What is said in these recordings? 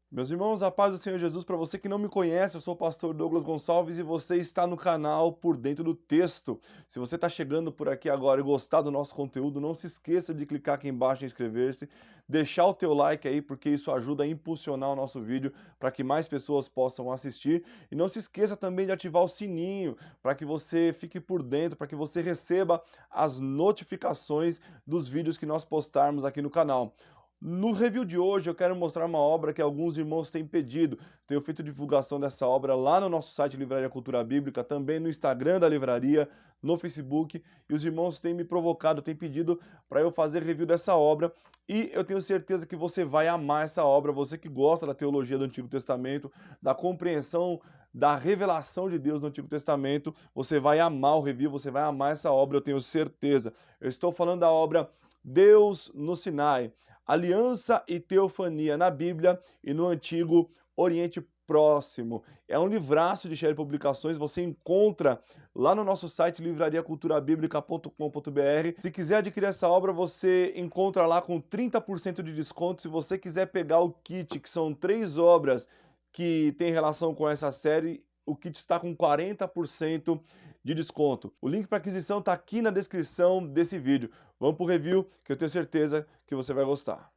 Meus irmãos, a paz do Senhor Jesus, para você que não me conhece, eu sou o pastor Douglas Gonçalves e você está no canal Por Dentro do Texto. Se você está chegando por aqui agora e gostar do nosso conteúdo, não se esqueça de clicar aqui embaixo em inscrever-se, deixar o teu like aí, porque isso ajuda a impulsionar o nosso vídeo para que mais pessoas possam assistir. E não se esqueça também de ativar o sininho para que você fique por dentro, para que você receba as notificações dos vídeos que nós postarmos aqui no canal. No review de hoje eu quero mostrar uma obra que alguns irmãos têm pedido. Tenho feito divulgação dessa obra lá no nosso site Livraria Cultura Bíblica, também no Instagram da livraria, no Facebook, e os irmãos têm me provocado, têm pedido para eu fazer review dessa obra, e eu tenho certeza que você vai amar essa obra, você que gosta da teologia do Antigo Testamento, da compreensão da revelação de Deus no Antigo Testamento, você vai amar o review, você vai amar essa obra, eu tenho certeza. Eu estou falando da obra Deus no Sinai. Aliança e Teofania na Bíblia e no Antigo Oriente Próximo. É um livraço de Sherry Publicações, você encontra lá no nosso site livrariaculturabiblica.com.br. Se quiser adquirir essa obra, você encontra lá com 30% de desconto. Se você quiser pegar o kit, que são 3 obras que tem relação com essa série, o kit está com 40% de desconto. O link para aquisição está aqui na descrição desse vídeo. Vamos para o review, que eu tenho certeza que você vai gostar.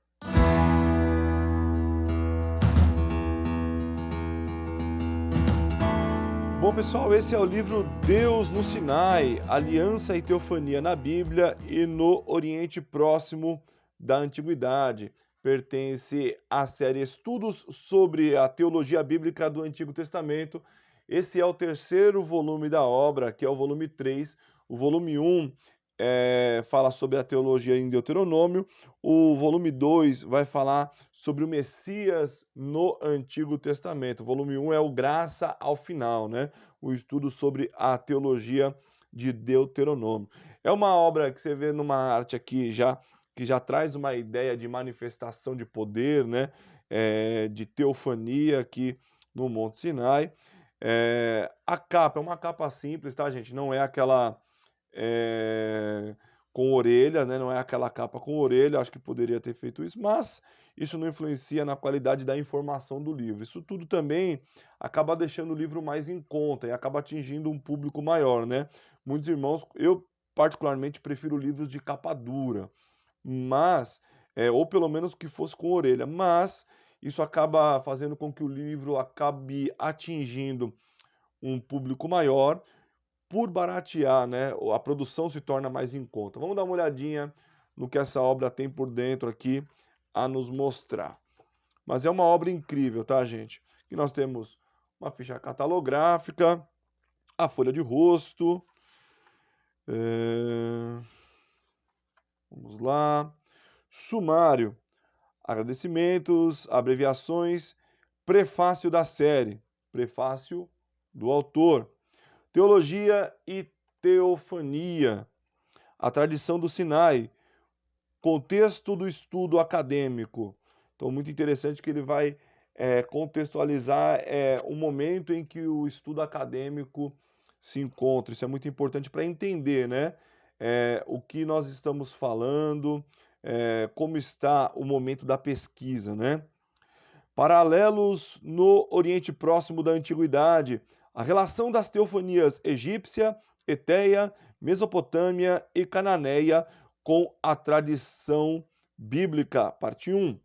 Bom, pessoal, esse é o livro Deus no Sinai, Aliança e Teofania na Bíblia e no Oriente Próximo da Antiguidade. Pertence à série Estudos sobre a Teologia Bíblica do Antigo Testamento. Esse é o terceiro volume da obra, que é o volume 3. O volume 1 fala sobre a teologia em Deuteronômio. O volume 2 vai falar sobre o Messias no Antigo Testamento. O volume 1 é o Graça ao Final, né? O estudo sobre a teologia de Deuteronômio. É uma obra que você vê numa arte aqui já que já traz uma ideia de manifestação de poder, né? De teofania aqui no Monte Sinai. A capa é uma capa simples, tá, gente? Não é aquela com orelha, né, não é aquela capa com orelha, acho que poderia ter feito isso, mas isso não influencia na qualidade da informação do livro. Isso tudo também acaba deixando o livro mais em conta e acaba atingindo um público maior, né. Muitos irmãos eu particularmente prefiro livros de capa dura, mas, ou pelo menos que fosse com orelha, mas isso acaba fazendo com que o livro acabe atingindo um público maior, por baratear, né, a produção se torna mais em conta. Vamos dar uma olhadinha no que essa obra tem por dentro aqui a nos mostrar. Mas é uma obra incrível, tá, gente? Aqui nós temos uma ficha catalográfica, a folha de rosto, eh, vamos lá, sumário, agradecimentos, abreviações, prefácio da série, prefácio do autor, teologia e teofania, a tradição do Sinai, contexto do estudo acadêmico. Então, muito interessante que ele vai contextualizar o momento em que o estudo acadêmico se encontra. Isso é muito importante para entender, né? O que nós estamos falando, como está o momento da pesquisa, né? Paralelos no Oriente Próximo da Antiguidade, a relação das teofanias egípcia, eteia, Mesopotâmia e cananeia com a tradição bíblica. Parte 1.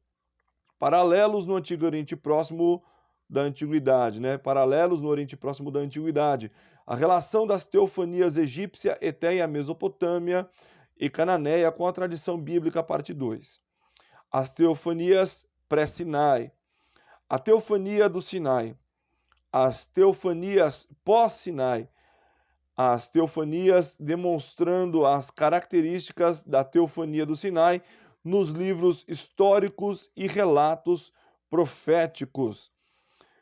Paralelos no Antigo Oriente Próximo da Antiguidade, né? Paralelos no Oriente Próximo da Antiguidade. A relação das teofanias egípcia, eteia, Mesopotâmia e cananeia com a tradição bíblica. Parte 2. As teofanias pré-Sinai. A teofania do Sinai, as teofanias pós-Sinai, as teofanias demonstrando as características da teofania do Sinai nos livros históricos e relatos proféticos.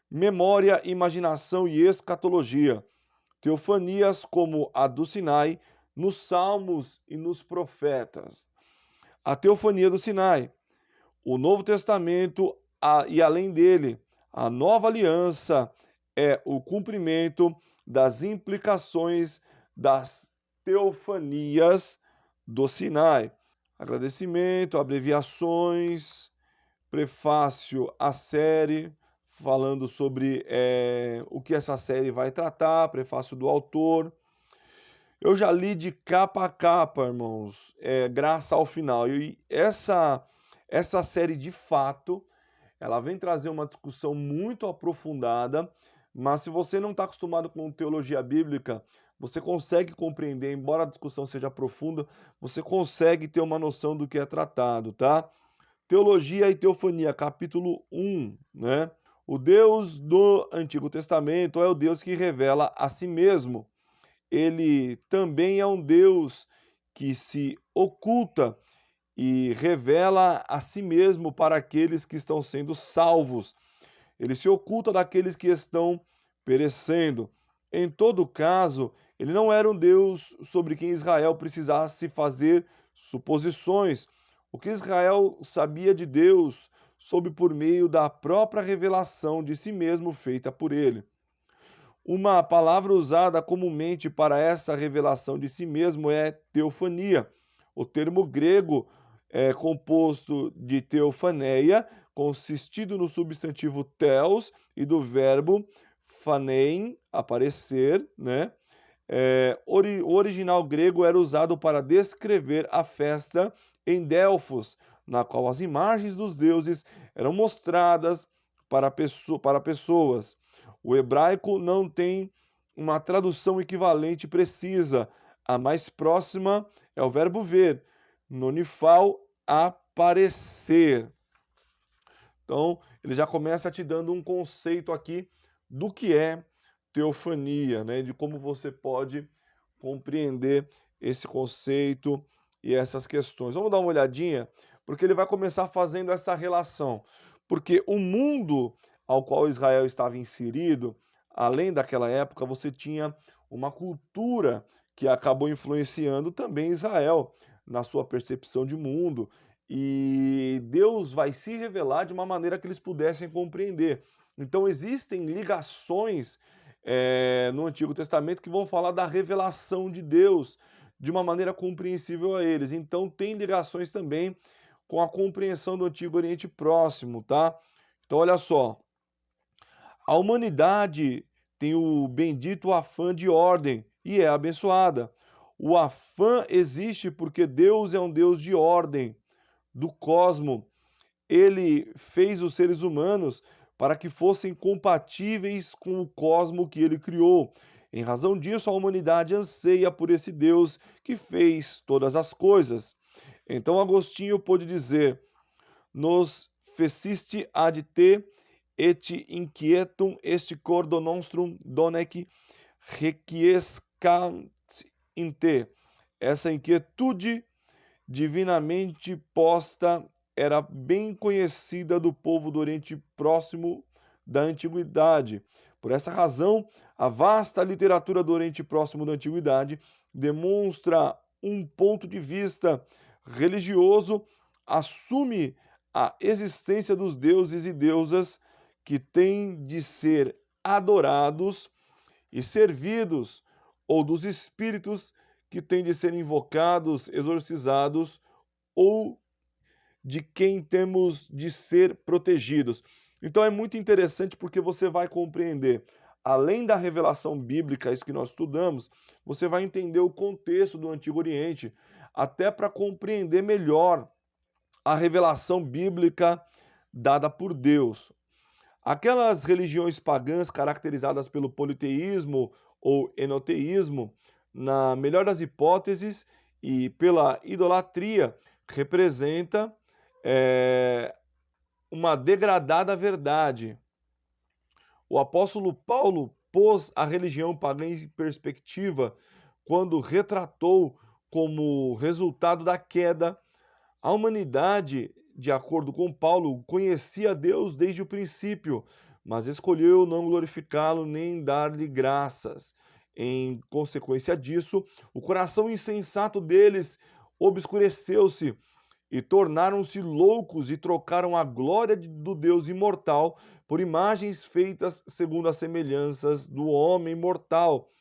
Memória, imaginação e escatologia. Teofanias como a do Sinai nos Salmos e nos Profetas. A teofania do Sinai, o Novo Testamento e além dele, a nova aliança é o cumprimento das implicações das teofanias do Sinai. Agradecimento, abreviações, prefácio à série, falando sobre o que essa série vai tratar, prefácio do autor. Eu já li de capa a capa, irmãos, Graça ao Final. E essa série, de fato, ela vem trazer uma discussão muito aprofundada, mas se você não está acostumado com teologia bíblica, você consegue compreender, embora a discussão seja profunda, você consegue ter uma noção do que é tratado, tá? Teologia e Teofania, capítulo 1, né? O Deus do Antigo Testamento é o Deus que revela a si mesmo. Ele também é um Deus que se oculta e revela a si mesmo para aqueles que estão sendo salvos. Ele se oculta daqueles que estão perecendo. Em todo caso, ele não era um Deus sobre quem Israel precisasse fazer suposições. O que Israel sabia de Deus soube por meio da própria revelação de si mesmo feita por ele. Uma palavra usada comumente para essa revelação de si mesmo é teofania. O termo grego é composto de teofaneia, consistindo no substantivo theos e do verbo phanein, aparecer, né? O original grego era usado para descrever a festa em Delfos, na qual as imagens dos deuses eram mostradas para pessoas. O hebraico não tem uma tradução equivalente precisa. A mais próxima é o verbo ver, nonifal, aparecer. Então, ele já começa te dando um conceito aqui do que é teofania, né? De como você pode compreender esse conceito e essas questões. Vamos dar uma olhadinha, porque ele vai começar fazendo essa relação. Porque o mundo ao qual Israel estava inserido, além daquela época, você tinha uma cultura que acabou influenciando também Israel na sua percepção de mundo, e Deus vai se revelar de uma maneira que eles pudessem compreender. Então existem ligações no Antigo Testamento que vão falar da revelação de Deus de uma maneira compreensível a eles. Então tem ligações também com a compreensão do Antigo Oriente Próximo, tá? Então olha só, a humanidade tem o bendito afã de ordem e é abençoada. O afã existe porque Deus é um Deus de ordem do cosmo. Ele fez os seres humanos para que fossem compatíveis com o cosmo que ele criou. Em razão disso, a humanidade anseia por esse Deus que fez todas as coisas. Então Agostinho pôde dizer: nos feciste ad te et inquietum est cordo nostrum donec requiescant in te. Essa inquietude divinamente posta era bem conhecida do povo do Oriente Próximo da Antiguidade. Por essa razão, a vasta literatura do Oriente Próximo da Antiguidade demonstra um ponto de vista religioso, assume a existência dos deuses e deusas que têm de ser adorados e servidos, ou dos espíritos que têm de ser invocados, exorcizados, ou de quem temos de ser protegidos. Então é muito interessante porque você vai compreender, além da revelação bíblica, isso que nós estudamos, você vai entender o contexto do Antigo Oriente, até para compreender melhor a revelação bíblica dada por Deus. Aquelas religiões pagãs caracterizadas pelo politeísmo ou enoteísmo, na melhor das hipóteses, e pela idolatria, representa uma degradada verdade. O apóstolo Paulo pôs a religião pagã em perspectiva quando retratou como resultado da queda a humanidade, de acordo com Paulo, conhecia Deus desde o princípio, mas escolheu não glorificá-lo nem dar-lhe graças. Em consequência disso, o coração insensato deles obscureceu-se e tornaram-se loucos e trocaram a glória do Deus imortal por imagens feitas segundo as semelhanças do homem mortal,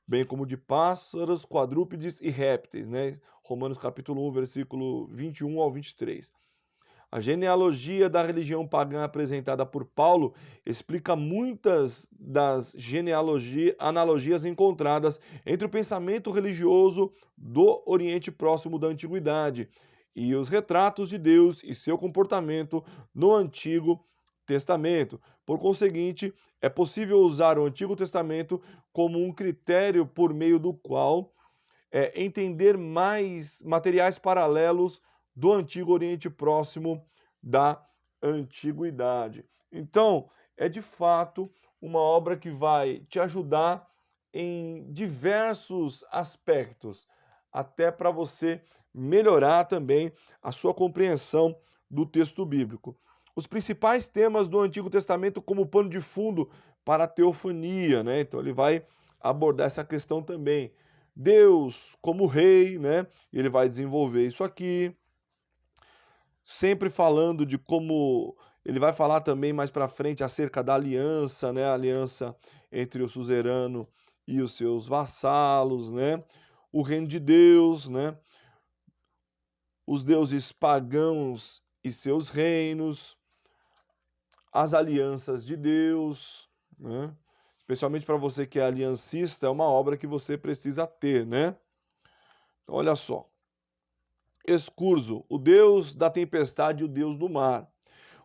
bem como de pássaros, quadrúpedes e répteis, né? Romanos capítulo 1, versículo 21 ao 23. A genealogia da religião pagã apresentada por Paulo explica muitas das analogias encontradas entre o pensamento religioso do Oriente Próximo da Antiguidade e os retratos de Deus e seu comportamento no Antigo Testamento. Por conseguinte, é possível usar o Antigo Testamento como um critério por meio do qual entender mais materiais paralelos do Antigo Oriente Próximo da Antiguidade. Então, é de fato uma obra que vai te ajudar em diversos aspectos, até para você melhorar também a sua compreensão do texto bíblico. Os principais temas do Antigo Testamento como pano de fundo para a teofania, né? Então ele vai abordar essa questão também. Deus como rei, né? Ele vai desenvolver isso aqui, sempre falando de como ele vai falar também mais para frente acerca da aliança, né? A aliança entre o suzerano e os seus vassalos, né? O reino de Deus, né? Os deuses pagãos e seus reinos, as alianças de Deus, né? Especialmente para você que é aliancista, é uma obra que você precisa ter, né? Então, olha só. Escurso, o deus da tempestade e o deus do mar.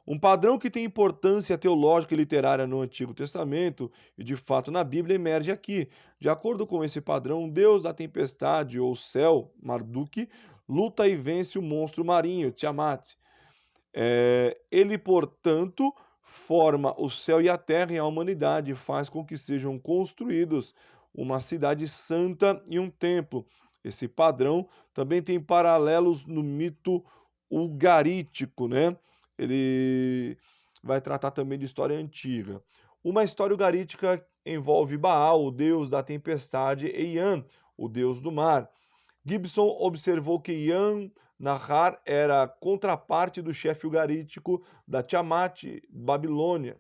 Um padrão que tem importância teológica e literária no Antigo Testamento e de fato na Bíblia emerge aqui. De acordo com esse padrão, o deus da tempestade ou céu, Marduk, luta e vence o monstro marinho, Tiamat. Ele, portanto, forma o céu e a terra e a humanidade, faz com que sejam construídos uma cidade santa e um templo. Esse padrão também tem paralelos no mito ugarítico, né? Ele vai tratar também de história antiga. Uma história ugarítica envolve Baal, o deus da tempestade, e Ian, o deus do mar. Gibson observou que Ian Nahar era a contraparte do chefe ugarítico da Tiamat, Babilônia,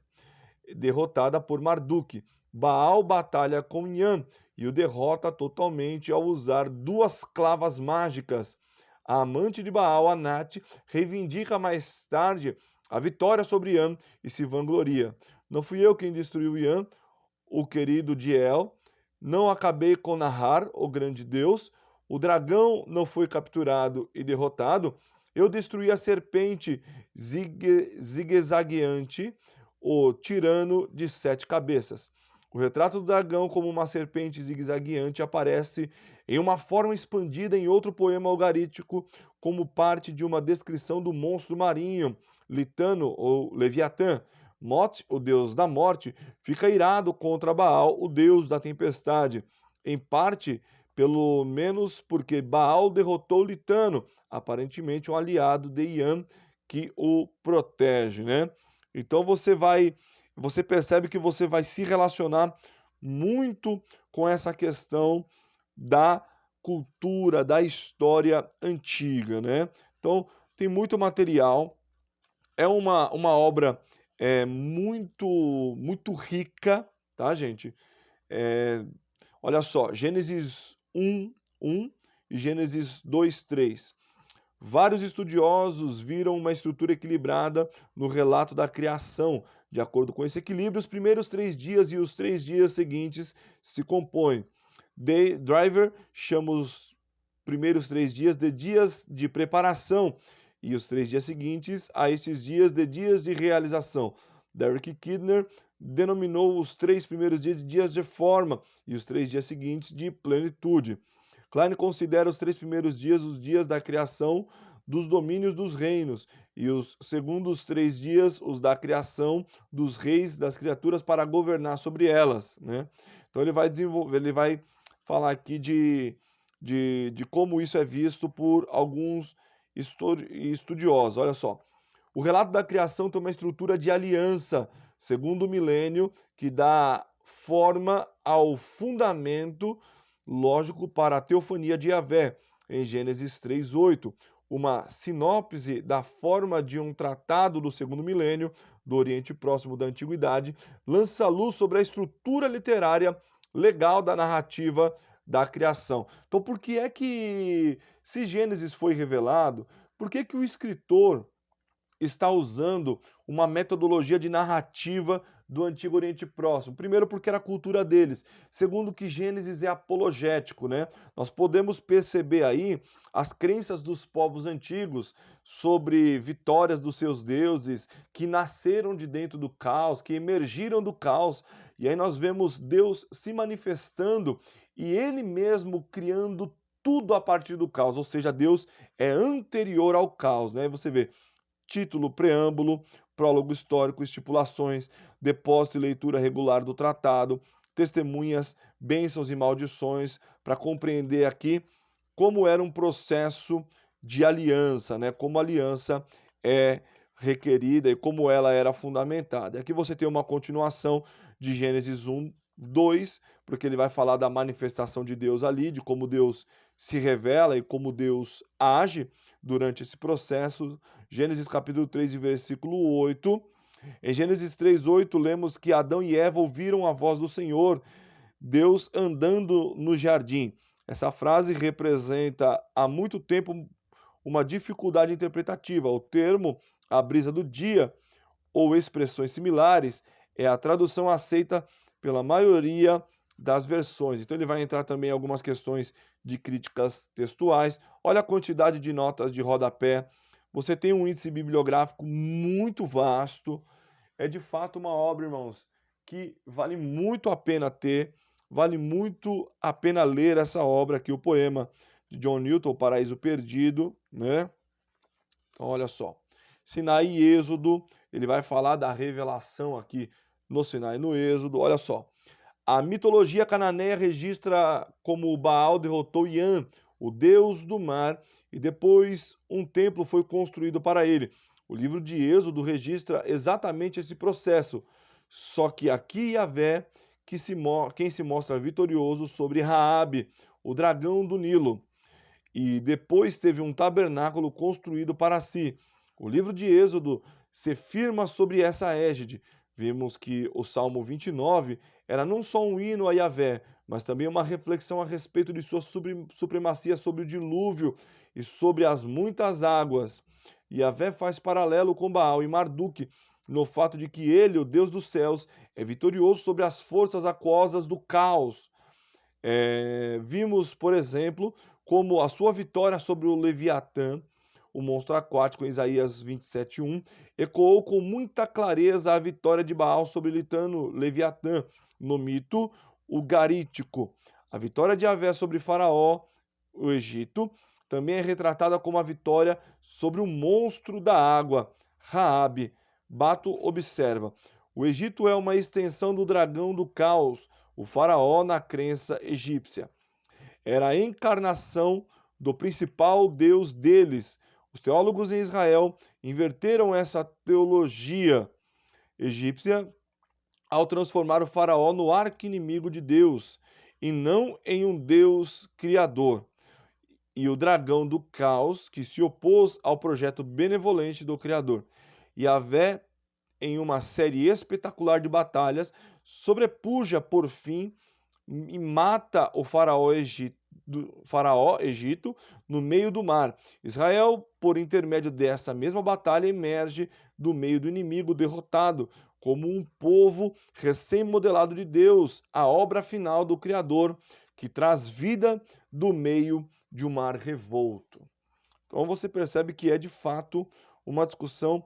derrotada por Marduk. Baal batalha com Ian e o derrota totalmente ao usar duas clavas mágicas. A amante de Baal, Anat, reivindica mais tarde a vitória sobre Ian e se vangloria. Não fui eu quem destruiu Ian, o querido Diel. Não acabei com Nahar, o grande deus. O dragão não foi capturado e derrotado. Eu destruí a serpente zigue-zagueante, o tirano de 7 cabeças. O retrato do dragão como uma serpente zigue-zagueante aparece em uma forma expandida em outro poema algarítico como parte de uma descrição do monstro marinho, Litano ou Leviatã. Mot, o deus da morte, fica irado contra Baal, o deus da tempestade, em parte, pelo menos porque Baal derrotou Litano, aparentemente um aliado de Ian que o protege, né? Então você percebe que você vai se relacionar muito com essa questão da cultura, da história antiga, né? Então, tem muito material, é uma obra muito rica, tá, gente? É, olha só, Gênesis 1:1 e Gênesis 2:3. Vários estudiosos viram uma estrutura equilibrada no relato da criação. De acordo com esse equilíbrio, os primeiros 3 dias e os 3 dias seguintes se compõem. Driver chama os primeiros 3 dias de dias de preparação e os 3 dias seguintes a esses dias de dias de realização. Derek Kidner denominou os 3 primeiros dias de dias de forma e os 3 dias seguintes de plenitude. Klein considera os 3 primeiros dias os dias da criação dos domínios dos reinos e os segundos 3 dias os da criação dos reis das criaturas para governar sobre elas, né? Então ele vai desenvolver, ele vai falar aqui de como isso é visto por alguns estudiosos. Olha só, o relato da criação tem uma estrutura de aliança, segundo o milênio, que dá forma ao fundamento lógico para a teofania de Yahvé, em Gênesis 3:8, uma sinopse da forma de um tratado do segundo milênio do Oriente Próximo da Antiguidade, lança luz sobre a estrutura literária legal da narrativa da criação. Então, por que é que, se Gênesis foi revelado, por que que o escritor está usando uma metodologia de narrativa do Antigo Oriente Próximo. Primeiro, porque era a cultura deles. Segundo, que Gênesis é apologético, né? Nós podemos perceber aí as crenças dos povos antigos sobre vitórias dos seus deuses, que nasceram de dentro do caos, que emergiram do caos. E aí nós vemos Deus se manifestando e ele mesmo criando tudo a partir do caos, ou seja, Deus é anterior ao caos, né? Você vê título, preâmbulo, prólogo histórico, estipulações, depósito e leitura regular do tratado, testemunhas, bênçãos e maldições, para compreender aqui como era um processo de aliança, né? Como a aliança é requerida e como ela era fundamentada. Aqui você tem uma continuação de Gênesis 1, 2, porque ele vai falar da manifestação de Deus ali, de como Deus se revela e como Deus age durante esse processo. Gênesis capítulo 3, versículo 8. Em Gênesis 3, 8, lemos que Adão e Eva ouviram a voz do Senhor, Deus andando no jardim. Essa frase representa há muito tempo uma dificuldade interpretativa. O termo a brisa do dia ou expressões similares é a tradução aceita pela maioria das versões. Então ele vai entrar também em algumas questões de críticas textuais. Olha a quantidade de notas de rodapé. Você tem um índice bibliográfico muito vasto. É de fato uma obra, irmãos, que vale muito a pena ter, vale muito a pena ler essa obra aqui, o poema de John Newton, O Paraíso Perdido, né? Então, olha só. Sinai e Êxodo, ele vai falar da revelação aqui no Sinai e no Êxodo. Olha só. A mitologia cananeia registra como Baal derrotou Ian, o deus do mar, e depois um templo foi construído para ele. O livro de Êxodo registra exatamente esse processo, só que aqui Yahvé quem se mostra vitorioso sobre Raabe, o dragão do Nilo, e depois teve um tabernáculo construído para si. O livro de Êxodo se firma sobre essa égide. Vimos que o Salmo 29 era não só um hino a Yahvé, mas também uma reflexão a respeito de sua supremacia sobre o dilúvio e sobre as muitas águas. Yahvé faz paralelo com Baal e Marduk no fato de que ele, o Deus dos céus, é vitorioso sobre as forças aquosas do caos. Vimos, por exemplo, como a sua vitória sobre o Leviatã, o monstro aquático, em Isaías 27:1, ecoou com muita clareza a vitória de Baal sobre Litano, Leviatã, no mito ugarítico. A vitória de Yahvé sobre Faraó, o Egito, também é retratada como a vitória sobre o monstro da água, Raabe. Bato observa. O Egito é uma extensão do dragão do caos, o faraó na crença egípcia. Era a encarnação do principal deus deles. Os teólogos em Israel inverteram essa teologia egípcia ao transformar o faraó no arqui-inimigo de Deus e não em um Deus criador. E o dragão do caos que se opôs ao projeto benevolente do Criador. Yahvé, em uma série espetacular de batalhas, sobrepuja por fim e mata o faraó Egito no meio do mar. Israel, por intermédio dessa mesma batalha, emerge do meio do inimigo derrotado, como um povo recém-modelado de Deus, a obra final do Criador, que traz vida do meio de um mar revolto. Então você percebe que é de fato uma discussão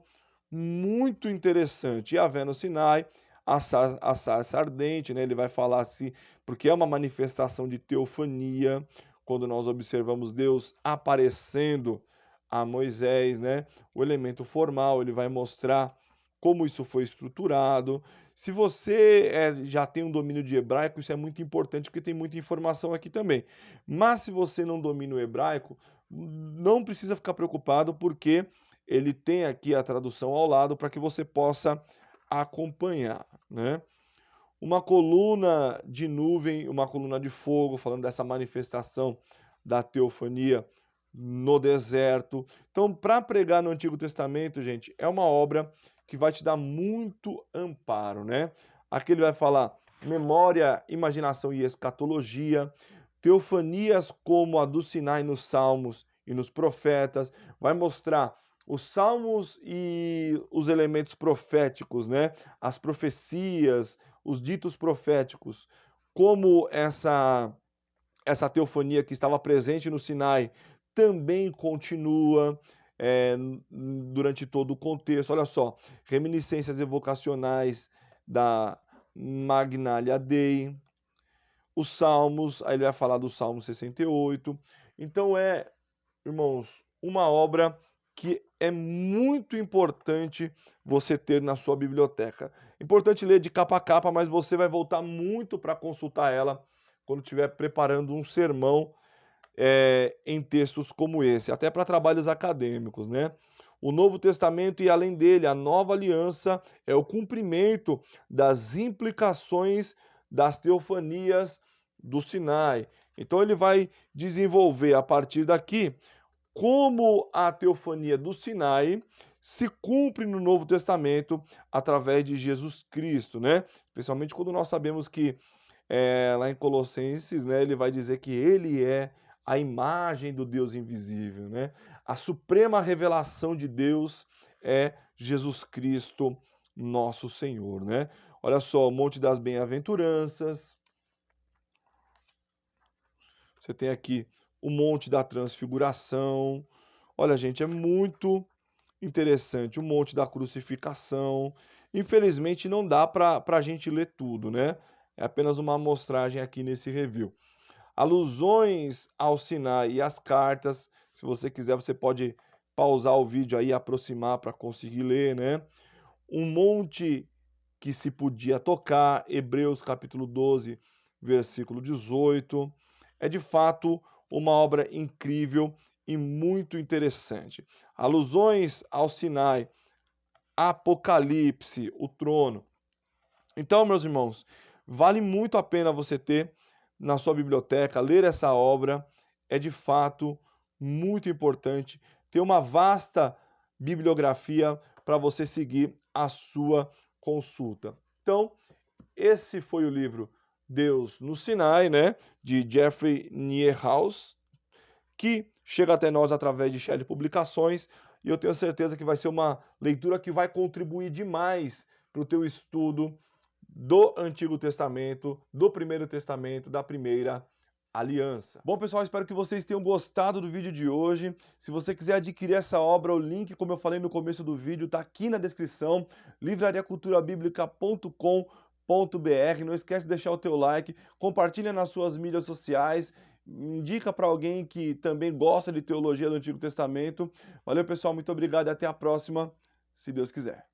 muito interessante. Yahvé no Sinai, a sarça ardente, né? Ele vai falar assim, porque é uma manifestação de teofania, quando nós observamos Deus aparecendo a Moisés, né? O elemento formal, ele vai mostrar como isso foi estruturado. Se você já tem um domínio de hebraico, isso é muito importante, porque tem muita informação aqui também. Mas se você não domina o hebraico, não precisa ficar preocupado, porque ele tem aqui a tradução ao lado para que você possa acompanhar, né? Uma coluna de nuvem, uma coluna de fogo, falando dessa manifestação da teofania no deserto. Então, para pregar no Antigo Testamento, gente, é uma obra que vai te dar muito amparo, né? Aqui ele vai falar memória, imaginação e escatologia, teofanias como a do Sinai nos Salmos e nos profetas, vai mostrar os salmos e os elementos proféticos, né? As profecias, os ditos proféticos, como essa teofania que estava presente no Sinai também continua durante todo o contexto. Olha só, reminiscências evocacionais da Magnalia Dei, os Salmos, aí ele vai falar do Salmo 68. Então irmãos, uma obra que é muito importante você ter na sua biblioteca. Importante ler de capa a capa, mas você vai voltar muito para consultar ela quando estiver preparando um sermão em textos como esse, até para trabalhos acadêmicos, né? O Novo Testamento e, além dele, a Nova Aliança é o cumprimento das implicações das teofanias do Sinai. Então, ele vai desenvolver a partir daqui como a teofania do Sinai se cumpre no Novo Testamento através de Jesus Cristo, né? Especialmente quando nós sabemos que lá em Colossenses, né, ele vai dizer que ele é a imagem do Deus invisível, né? A suprema revelação de Deus é Jesus Cristo, nosso Senhor, né? Olha só, o Monte das Bem-aventuranças. Você tem aqui o Monte da Transfiguração. Olha, gente, é muito interessante. O Monte da Crucificação. Infelizmente, não dá para a gente ler tudo, né? É apenas uma amostragem aqui nesse review. Alusões ao Sinai e às cartas. Se você quiser, você pode pausar o vídeo aí e aproximar para conseguir ler, né? Um monte que se podia tocar, Hebreus capítulo 12, versículo 18. É de fato uma obra incrível e muito interessante. Alusões ao Sinai, Apocalipse, o trono. Então, meus irmãos, vale muito a pena você ter na sua biblioteca, ler essa obra. É de fato muito importante ter uma vasta bibliografia para você seguir a sua consulta. Então, esse foi o livro Deus no Sinai, né, de Jeffrey Niehaus, que chega até nós através de Shelley Publicações, e eu tenho certeza que vai ser uma leitura que vai contribuir demais para o teu estudo do Antigo Testamento, do Primeiro Testamento, da Primeira Aliança. Bom, pessoal, espero que vocês tenham gostado do vídeo de hoje. Se você quiser adquirir essa obra, o link, como eu falei no começo do vídeo, está aqui na descrição, livrariaculturabiblica.com.br. Não esquece de deixar o teu like, compartilha nas suas mídias sociais, indica para alguém que também gosta de teologia do Antigo Testamento. Valeu, pessoal, muito obrigado e até a próxima, se Deus quiser.